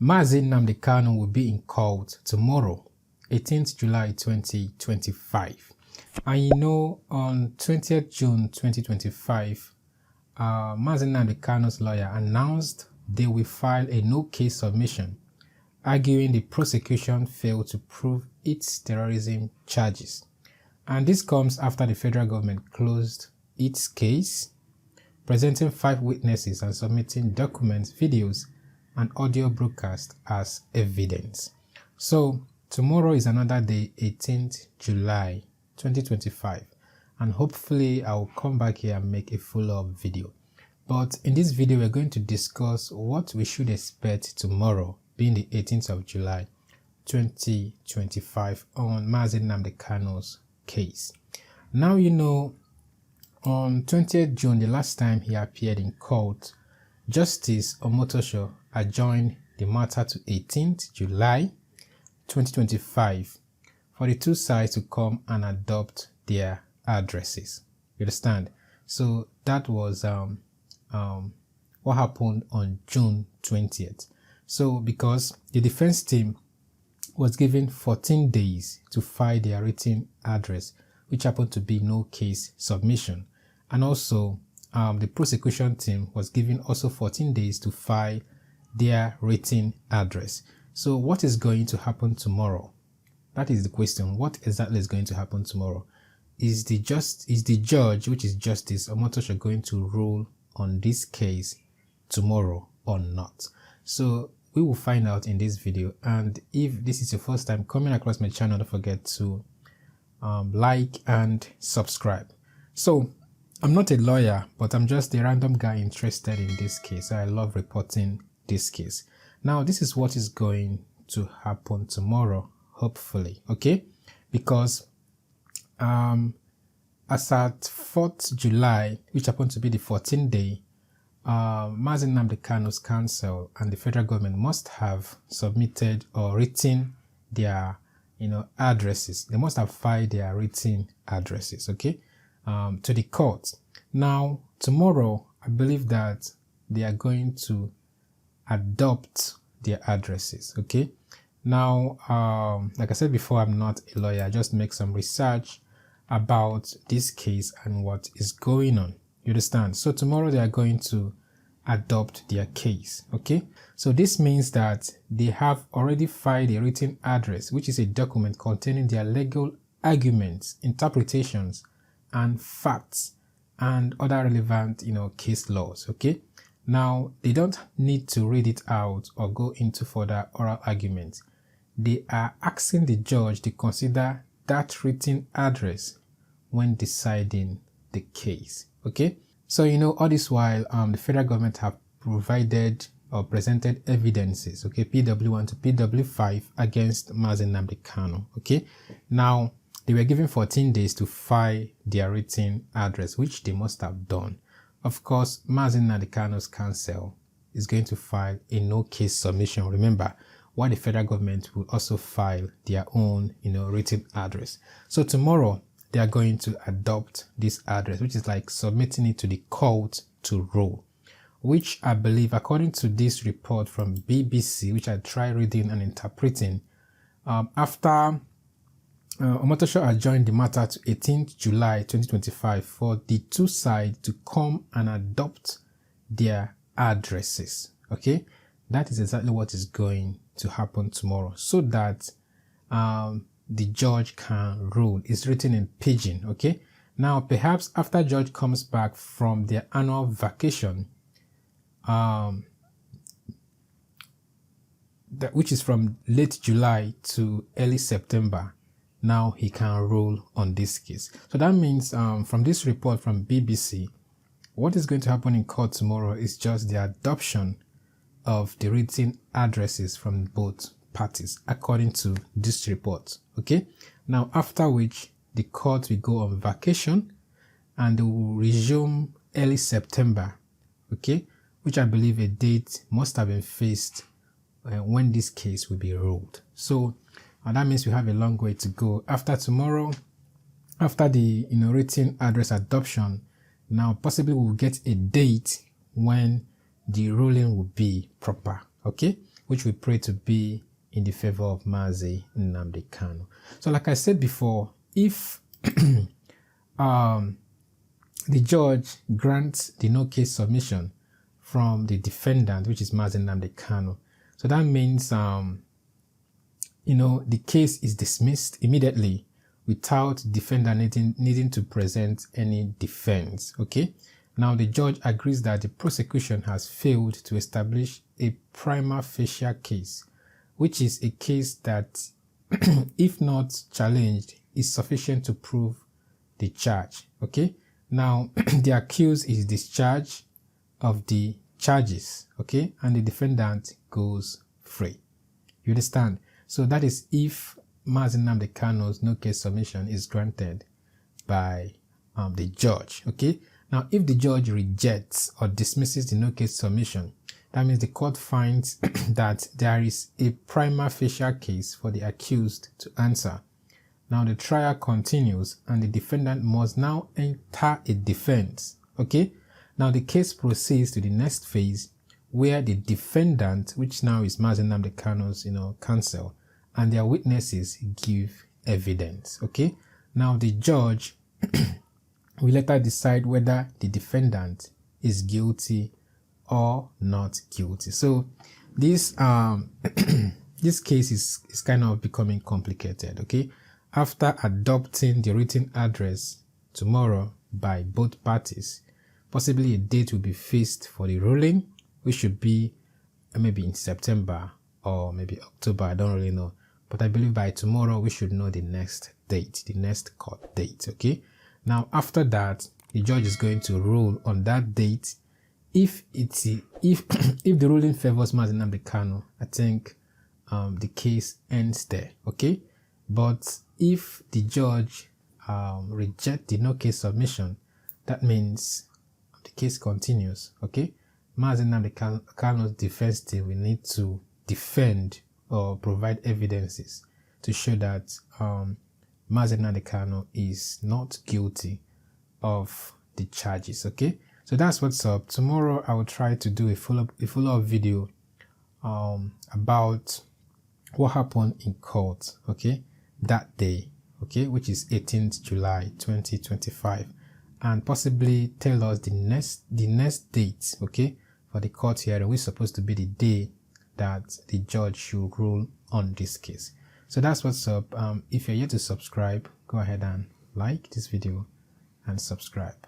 Mazi Nnamdi Kanu will be in court tomorrow, 18th July 2025. And you know, on 20th June 2025, Mazi Nnamdi Kanu's lawyer announced they will file a no-case submission, arguing the prosecution failed to prove its terrorism charges. And this comes after the federal government closed its case, presenting 5 witnesses and submitting documents, videos, and audio broadcast as evidence. So tomorrow is another day, 18th July 2025, and hopefully I will come back here and make a follow-up video. But in this video we're going to discuss what we should expect tomorrow, being the 18th of July 2025, on Mazi Nnamdi Kanu's case. Now, you know, on 20th June, the last time he appeared in court, Justice Omotosho adjourned the matter to 18th July 2025 for the two sides to come and adopt their addresses. You understand? So that was what happened on June 20th. So because the defense team was given 14 days to file their written address, which happened to be no case submission, and also the prosecution team was given also 14 days to file their written address. So what is going to happen tomorrow? That is the question. What exactly is going to happen tomorrow? Is the judge, which is Justice Omotosho, going to rule on this case tomorrow or not? So we will find out in this video. And if this is your first time coming across my channel, don't forget to like and subscribe. So I'm not a lawyer, but I'm just a random guy interested in this case. I love reporting this case. Now, this is what is going to happen tomorrow, hopefully, okay? Because as at 4th July, which happened to be the 14th day, Mazi Nnamdi Kanu's counsel and the federal government must have submitted or written their, addresses. They must have filed their written addresses, okay, to the court. Now, tomorrow, I believe that they are going to adopt their addresses, okay? Now, like I said before, I'm not a lawyer. I just make some research about this case and what is going on. You understand? So tomorrow they are going to adopt their case, okay? So this means that they have already filed a written address, which is a document containing their legal arguments, interpretations, and facts, and other relevant, case laws, okay? Now, they don't need to read it out or go into further oral arguments. They are asking the judge to consider that written address when deciding the case, okay? So, all this while, the federal government have provided or presented evidences, okay, PW1 to PW5 against Mazi Nnamdi Kanu, okay? Now, they were given 14 days to file their written address, which they must have done. Of course, Mazi Nnamdi Kanu's counsel is going to file a no-case submission, remember, while the federal government will also file their own, written address. So tomorrow, they are going to adopt this address, which is like submitting it to the court to rule, which I believe, according to this report from BBC, which I tried reading and interpreting, after Omotosho adjourned the matter to 18th July 2025 for the two sides to come and adopt their addresses, okay? That is exactly what is going to happen tomorrow, so that the judge can rule. It's written in pidgin, okay? Now, perhaps after judge comes back from their annual vacation, which is from late July to early September, now he can rule on this case. So that means from this report from BBC, what is going to happen in court tomorrow is just the adoption of the written addresses from both parties, according to this report, okay? Now, after which the court will go on vacation and they will resume early September, okay? Which I believe a date must have been fixed when this case will be ruled. So that means we have a long way to go. After tomorrow, after the written address adoption, now possibly we'll get a date when the ruling will be proper, okay? which we pray to be in the favor of Mazi Nnamdi Kanu. So like I said before, if the judge grants the no case submission from the defendant, which is Mazi Nnamdi Kanu, so that means the case is dismissed immediately without defendant needing to present any defense. Okay, now the judge agrees that the prosecution has failed to establish a prima facie case, which is a case that if not challenged is sufficient to prove the charge. Okay, now the accused is discharged of the charges, okay, and the defendant goes free. You understand? So that is if Mazi Nnamdi Kanu's no case submission is granted by the judge. Okay, now if the judge rejects or dismisses the no case submission, that means the court finds that there is a prima facie case for the accused to answer. Now the trial continues and the defendant must now enter a defense. Okay, now the case proceeds to the next phase where the defendant, which now is Mazi Nnamdi Kanu's counsel, and their witnesses give evidence. Okay, now the judge will later decide whether the defendant is guilty or not guilty. So this this case is kind of becoming complicated. Okay, after adopting the written address tomorrow by both parties, possibly a date will be fixed for the ruling, which should be maybe in September or maybe October. I don't really know, but I believe by tomorrow we should know the next date, the next court date. Okay, now after that the judge is going to rule on that date. If the ruling favors Mazi Nnamdi Kanu, I think the case ends there. Okay, but if the judge rejects the no case submission, that means the case continues. Okay, Mazi Nnamdi Kanu's defense team will need to defend or provide evidences to show that Mazi Nnamdi Kanu is not guilty of the charges. Okay, so that's what's up. Tomorrow I will try to do a follow-up video about what happened in court, okay, that day, okay, which is 18th July 2025, and possibly tell us the next date, okay, for the court hearing, which is supposed to be the day that the judge should rule on this case. So that's what's up. If you're yet to subscribe, go ahead and like this video and subscribe.